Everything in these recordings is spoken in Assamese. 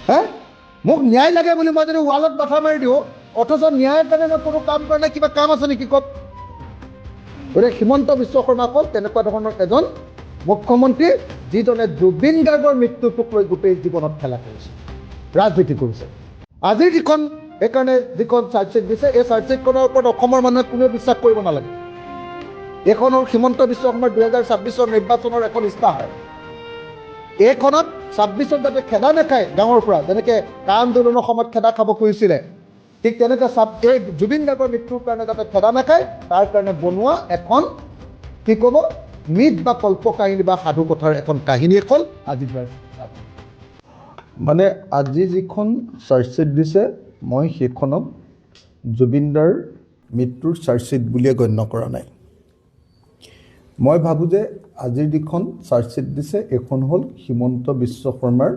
হে মোক ন্যায় লাগে বুলি মই যদি ৱালত মাথা মাৰি দিওঁ অথচ ন্যায়ৰ কাৰণে মই কোনো কাম কৰা নাই, কিবা কাম আছে নেকি কওক? গতিকে হিমন্ত বিশ্ব শৰ্মা হ'ল তেনেকুৱা ধৰণৰ এজন মুখ্যমন্ত্ৰী যিজনে জুবিন গাৰ্গৰ মৃত্যুটোক লৈ গোটেই জীৱনত খেলা কৰিছে, ৰাজনীতি কৰিছে। আজিৰ যিখন সেইকাৰণে যিখন চাৰ্জশ্বিট দিছে, এই চাৰ্জশ্বিটখনৰ ওপৰত অসমৰ মানুহে কোনেও বিশ্বাস কৰিব নালাগে। এইখনৰ হিমন্ত বিশ্ব শৰ্মাৰ 2026 নিৰ্বাচনৰ এখন ইস্তাহাৰ। এইখনত 26 যাতে খেদা নাখায় গাঁৱৰ পৰা, যেনেকৈ কা আন্দোলনৰ সময়ত খেদা খাব খুজিছিলে, ঠিক তেনেকৈ এই জুবিন গাৰ্গৰ মৃত্যুৰ কাৰণে যাতে খেদা নাখায় তাৰ কাৰণে বনোৱা এখন কি ক'ব মিথ বা কল্পকাহিনী বা সাধু কথাৰ এখন কাহিনী এখন আজি মানে আজি যিখন চাৰ্জশ্বিট দিছে মই সেইখনক জুবিনদাৰ মৃত্যুৰ চাৰ্জশ্বিট বুলিয়ে গণ্য কৰা নাই। মই ভাবোঁ যে আজিৰ যিখন চাৰ্জশ্বিট দিছে এইখন হ'ল হিমন্ত বিশ্ব শৰ্মাৰ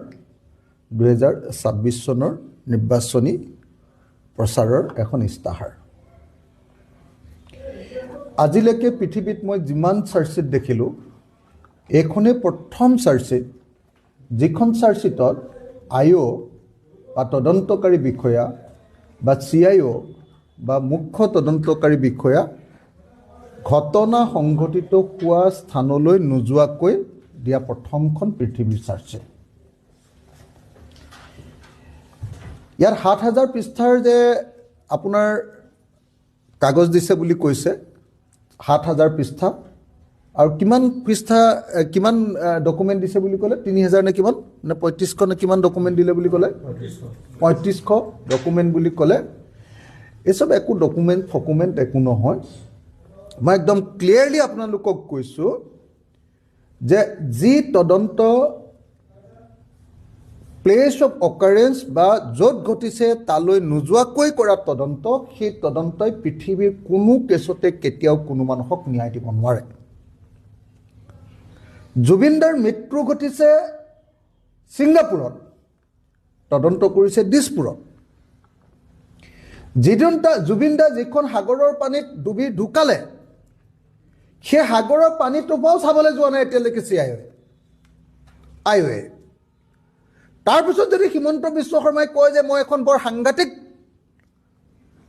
2026 চনৰ নিৰ্বাচনী প্ৰচাৰৰ এখন ইস্তাহাৰ। আজিলৈকে পৃথিৱীত মই যিমান চাৰ্জশ্বিট দেখিলোঁ এইখনেই প্ৰথম চাৰ্জশ্বিট যিখন চাৰ্জশ্বিটত IO বা তদন্তকাৰী বিষয়া বা CIO বা মুখ্য তদন্তকাৰী বিষয়া ঘটনা সংঘটিত হোৱা স্থানলৈ নোযোৱাকৈ দিয়া প্ৰথমখন পৃথিৱীৰ চাৰ্জশ্বিট। ইয়াত 7,000 পৃষ্ঠাৰ যে আপোনাৰ কাগজ দিছে বুলি কৈছে, 7,000 পৃষ্ঠা আৰু কিমান পৃষ্ঠা কিমান ডকুমেণ্ট দিছে বুলি ক'লে, 3,000 নে কিমান নে 3500 নে কিমান ডকুমেণ্ট দিলে বুলি ক'লে, 3500 ডকুমেণ্ট বুলি ক'লে। এইচব একো ডকুমেণ্ট একো নহয়। মই একদম ক্লিয়াৰলি আপোনালোকক কৈছোঁ যে যি তদন্ত প্লেচ অফ অকাৰেঞ্চ বা য'ত ঘটিছে তালৈ নোযোৱাকৈ কৰা তদন্ত, সেই তদন্তই পৃথিৱীৰ কোনো কেছতে কেতিয়াও কোনো মানুহক ন্যায় দিব নোৱাৰে। জুবিনদাৰ মৃত্যু ঘটিছে ছিংগাপুৰত, তদন্ত কৰিছে দিছপুৰত। জুবিনদা যিখন সাগৰৰ পানীত ডুবি ঢুকালে সেই সাগৰৰ পানীটোপাও চাবলৈ যোৱা নাই এতিয়ালৈকে IOয়ে। তাৰপিছত যদি হিমন্ত বিশ্ব শৰ্মাই কয় যে মই এখন বৰ সাংঘাতিক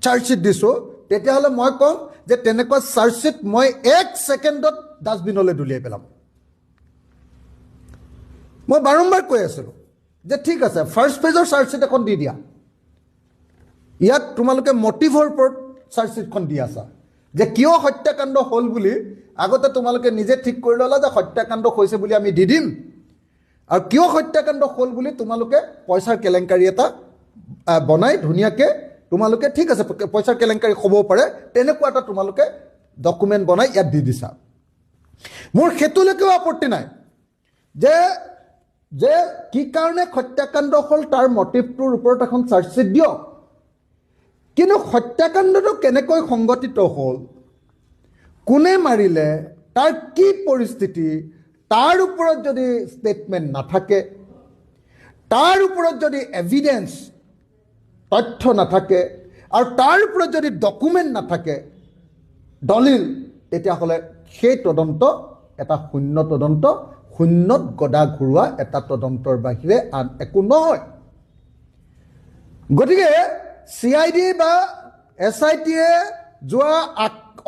চাৰ্জশ্বিট দিছোঁ, তেতিয়াহ'লে মই ক'ম যে তেনেকুৱা চাৰ্জশ্বিট মই 1 ছেকেণ্ডত ডাষ্টবিনলৈ দলিয়াই পেলাম। মই বাৰম্বাৰ কৈ আছিলোঁ যে ঠিক আছে, ফাৰ্ষ্ট পেজৰ চাৰ্জশ্বিট এখন দি দিয়া, ইয়াত তোমালোকে মটিভৰ ওপৰত চাৰ্জশ্বিটখন দি আছা যে কিয় হত্যাকাণ্ড হ'ল বুলি আগতে তোমালোকে নিজে ঠিক কৰি ল'লা যে হত্যাকাণ্ড হৈছে বুলি আমি দি দিম, আৰু কিয় হত্যাকাণ্ড হ'ল বুলি তোমালোকে পইচাৰ কেলেংকাৰী এটা বনাই ধুনীয়াকৈ তোমালোকে ঠিক আছে পইচাৰ কেলেংকাৰী হ'বও পাৰে তেনেকুৱা এটা তোমালোকে ডকুমেণ্ট বনাই ইয়াত দি দিছা। মোৰ সেইটোলৈকেও আপত্তি নাই যে কি কাৰণে হত্যাকাণ্ড হ'ল তাৰ মটিভটোৰ ওপৰত এখন চাৰ্জশ্বিট দিয়ক, কিন্তু হত্যাকাণ্ডটো কেনেকৈ সংঘটিত হ'ল, কোনে মাৰিলে, তাৰ কি পৰিস্থিতি, তাৰ ওপৰত যদি ষ্টেটমেণ্ট নাথাকে, তাৰ ওপৰত যদি এভিডেন্স তথ্য নাথাকে, আৰু তাৰ ওপৰত যদি ডকুমেণ্ট নাথাকে দলিল, তেতিয়াহ'লে সেই তদন্ত এটা শূন্য তদন্ত, শূন্যত গদা ঘূৰোৱা এটা তদন্তৰ বাহিৰে আন একো নহয়। গতিকে CID বা SITয়ে যোৱা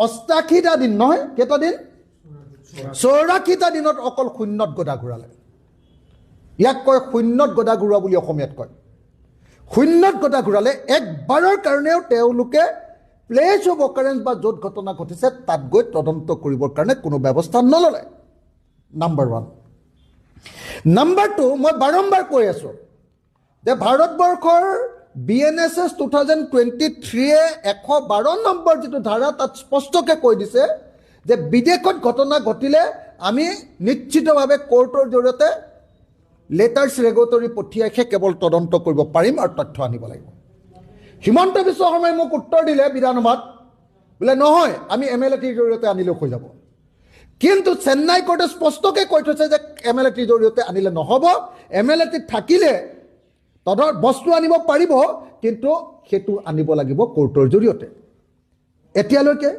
88টা দিন নহয়, কেইটা দিন, 84টা দিনত অকল শূন্যত গদা ঘূৰালে। ইয়াক কয় শূন্যত গদা ঘূৰোৱা বুলি অসমীয়াত কয়। শূন্যত গদা ঘূৰালে, একবাৰৰ কাৰণেও তেওঁলোকে প্লেচ অফ অকাৰেঞ্চ বা য'ত ঘটনা ঘটিছে তাত গৈ তদন্ত কৰিবৰ কাৰণে কোনো ব্যৱস্থা নল'লে। নাম্বাৰ 1। নাম্বাৰ 2, মই বাৰম্বাৰ কৈ আছোঁ যে ভাৰতবৰ্ষৰ BNSS 2023-এ 112 নম্বৰ যিটো ধাৰা তাত স্পষ্টকৈ কৈ দিছে যে বিদেশত ঘটনা ঘটিলে আমি নিশ্চিতভাৱে কোৰ্টৰ জৰিয়তে লেটাৰ্ছ ৰেগুলেটৰী পঠিয়াইহে কেৱল তদন্ত কৰিব পাৰিম আৰু তথ্য আনিব লাগিব। হিমন্ত বিশ্ব শৰ্মাই মোক উত্তৰ দিলে বিধানসভাত, বোলে নহয় আমি MLATৰ জৰিয়তে আনিলেও হৈ যাব। কিন্তু চেন্নাই কোৰ্টে স্পষ্টকৈ কৈ থৈছে যে MLATৰ জৰিয়তে আনিলে নহ'ব, MLAT থাকিলে বস্তু আনিব পাৰিব, কিন্তু সেইটো আনিব লাগিব কোৰ্টৰ জৰিয়তে। এতিয়ালৈকে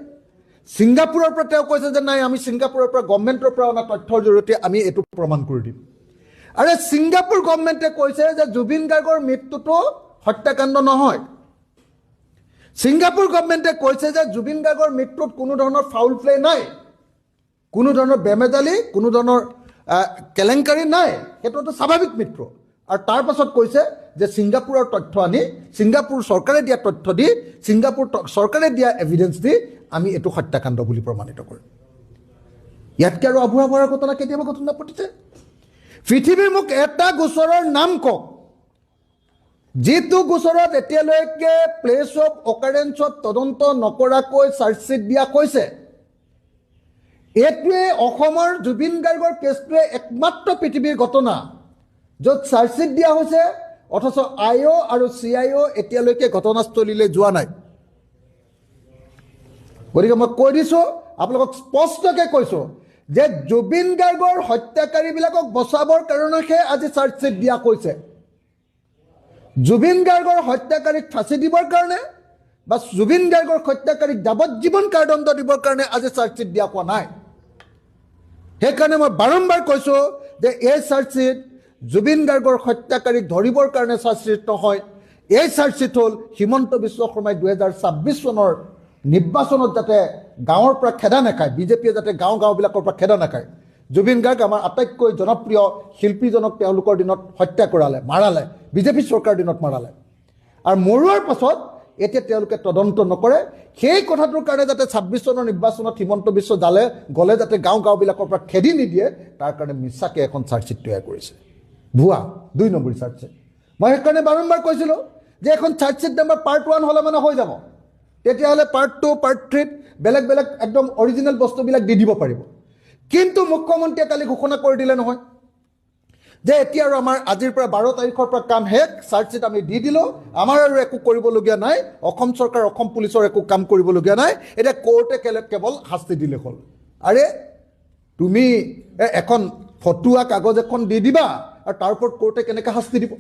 ছিংগাপুৰৰ পৰা তেওঁ কৈছে যে নাই আমি ছিংগাপুৰৰ পৰা গভৰ্ণমেণ্টৰ পৰা অনা তথ্যৰ জৰিয়তে আমি এইটো প্ৰমাণ কৰি দিম। আৰে ছিংগাপুৰ গভৰ্ণমেণ্টে কৈছে যে জুবিন গাৰ্গৰ মৃত্যুটো হত্যাকাণ্ড নহয়। ছিংগাপুৰ গভৰ্ণমেণ্টে কৈছে যে জুবিন গাৰ্গৰ মৃত্যুত কোনো ধৰণৰ ফাউল প্লে নাই, কোনো ধৰণৰ বেমেজালি, কোনো ধৰণৰ কেলেংকাৰী নাই, সেইটো এটা স্বাভাৱিক মৃত্যু। আৰু তাৰ পাছত কৈছে যে ছিংগাপুৰৰ তথ্য আনি, ছিংগাপুৰ চৰকাৰে দিয়া তথ্য দি, ছিংগাপুৰ চৰকাৰে দিয়া এভিডেঞ্চ দি আমি এইটো হত্যাকাণ্ড বুলি প্ৰমাণিত কৰিম। ইয়াতকৈ আৰু আভুৱা ভৰাৰ ঘটনা কেতিয়াবা ঘটনা ঘটিছে? পৃথিৱীৰ মোক এটা গোচৰৰ নাম কওক যিটো গোচৰত এতিয়ালৈকে প্লেচ অফ অকাৰেঞ্চত তদন্ত নকৰাকৈ চাৰ্জশ্বিট দিয়া হৈছে। এইটোৱে অসমৰ জুবিন গাৰ্গৰ কেছটোৱে একমাত্ৰ পৃথিৱীৰ ঘটনা য'ত চাৰ্জশ্বিট দিয়া হৈছে অথচ IO আৰু CIO এতিয়ালৈকে ঘটনাস্থলীলৈ যোৱা নাই। গতিকে মই কৈ দিছোঁ, আপোনালোকক স্পষ্টকৈ কৈছোঁ যে জুবিন গাৰ্গৰ হত্যাকাৰীবিলাকক বচাবৰ কাৰণেহে আজি চাৰ্জশ্বিট দিয়া হৈছে। জুবিন গাৰ্গৰ হত্যাকাৰীক ফাঁচি দিবৰ কাৰণে বা জুবিন গাৰ্গৰ হত্যাকাৰীক যাৱজ্জীৱন কাৰাদণ্ড দিবৰ কাৰণে আজি চাৰ্জশ্বিট দিয়া হোৱা নাই। সেইকাৰণে মই বাৰম্বাৰ কৈছোঁ যে এই চাৰ্জশ্বিট জুবিন গাৰ্গৰ হত্যাকাৰীক ধৰিবৰ কাৰণে চাৰ্জশ্বিট নহয়, এই চাৰ্জশ্বিট হ'ল হিমন্ত বিশ্ব শৰ্মাই 2026 চনৰ নিৰ্বাচনত যাতে গাঁৱৰ পৰা খেদা নাখায়, বিজেপিয়ে যাতে গাঁওবিলাকৰ পৰা খেদা নাখায়। জুবিন গাৰ্গ আমাৰ আটাইতকৈ জনপ্ৰিয় শিল্পীজনক তেওঁলোকৰ দিনত হত্যা কৰালে, মাৰালে, বিজেপি চৰকাৰৰ দিনত মাৰালে। আৰু মৰোৱাৰ পাছত এতিয়া তেওঁলোকে তদন্ত নকৰে। সেই কথাটোৰ কাৰণে যাতে 26 চনৰ নিৰ্বাচনত হিমন্ত বিশ্ব গ'লে যাতে গাঁওবিলাকৰ পৰা খেদি নিদিয়ে, তাৰ কাৰণে মিছাকৈ এখন চাৰ্জশ্বিট তৈয়াৰ কৰিছে। ভুৱা 2 নম্বৰী চাৰ্জশ্বিট। মই সেইকাৰণে বাৰম্বাৰ কৈছিলোঁ যে এখন চাৰ্জশ্বিট নাম্বাৰ পাৰ্ট 1 হ'লে মানে হৈ যাব, তেতিয়াহ'লে পাৰ্ট 2, পাৰ্ট 3 বেলেগ বেলেগ একদম অৰিজিনেল বস্তুবিলাক দি দিব পাৰিব। কিন্তু মুখ্যমন্ত্ৰীয়ে কালি ঘোষণা কৰি দিলে নহয় যে এতিয়া আৰু আমাৰ আজিৰ পৰা 12 তাৰিখৰ পৰা কাম শেষ, চাৰ্জশ্বিট আমি দি দিলোঁ, আমাৰ আৰু একো কৰিবলগীয়া নাই, অসম চৰকাৰ অসম পুলিচৰ একো কাম কৰিবলগীয়া নাই, এতিয়া কোৰ্টে কেৱল শাস্তি দিলে হ'ল। আৰে তুমি এখন ফটোৱা কাগজ এখন দি দিবা আৰু তাৰ ওপৰত কোৰ্টে কেনেকৈ শাস্তি দিব?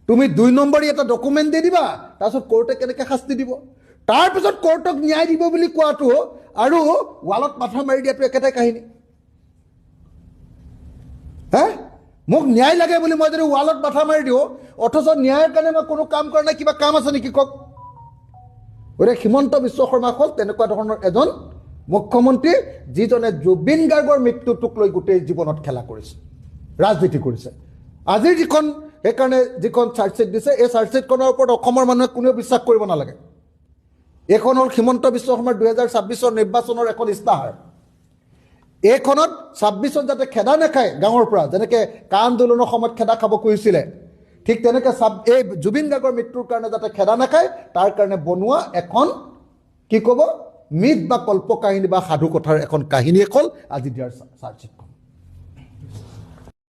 তুমি 2 নম্বৰী এটা ডকুমেণ্ট দি দিবা, তাৰপিছত কোৰ্টে কেনেকৈ শাস্তি দিব? তাৰপিছত কোৰ্টক ন্যায় দিব বুলি কোৱাটো আৰু ৱালত মাথা মাৰি দিয়াটো একেটাই কাহিনী। মোক ন্যায় লাগে বুলি মই যদি ৱালত মাথা মাৰি দিওঁ, অথচ ন্যায়ৰ কাৰণে মই কোনো কাম কৰা নাই, কিবা কাম আছে নেকি কওক? গতিকে হিমন্ত বিশ্ব শৰ্মা হ'ল তেনেকুৱা ধৰণৰ এজন মুখ্যমন্ত্ৰী যিজনে জুবিন গাৰ্গৰ মৃত্যুটোক লৈ গোটেই জীৱনত খেলা কৰিছে, ৰাজনীতি কৰিছে। আজিৰ সেইকাৰণে যিখন চাৰ্জশ্বিট দিছে, এই চাৰ্জশ্বিটখনৰ ওপৰত অসমৰ মানুহে কোনেও বিশ্বাস কৰিব নালাগে। এইখন হ'ল হিমন্ত বিশ্ব শৰ্মাৰ 2026 নিৰ্বাচনৰ এখন ইস্তাহাৰ। এইখনত 26ত যাতে খেদা নাখায় গাঁৱৰ পৰা, যেনেকৈ কা আন্দোলনৰ সময়ত খেদা খাব খুজিছিলে, ঠিক তেনেকৈ এই জুবিন গাৰ্গৰ মৃত্যুৰ কাৰণে যাতে খেদা নাখায় তাৰ কাৰণে বনোৱা এখন কি ক'ব মিথ বা কল্পকাহিনী বা সাধু কথাৰ এখন কাহিনী হ'ল আজি দিয়াৰ চাৰ্জশ্বিটখন।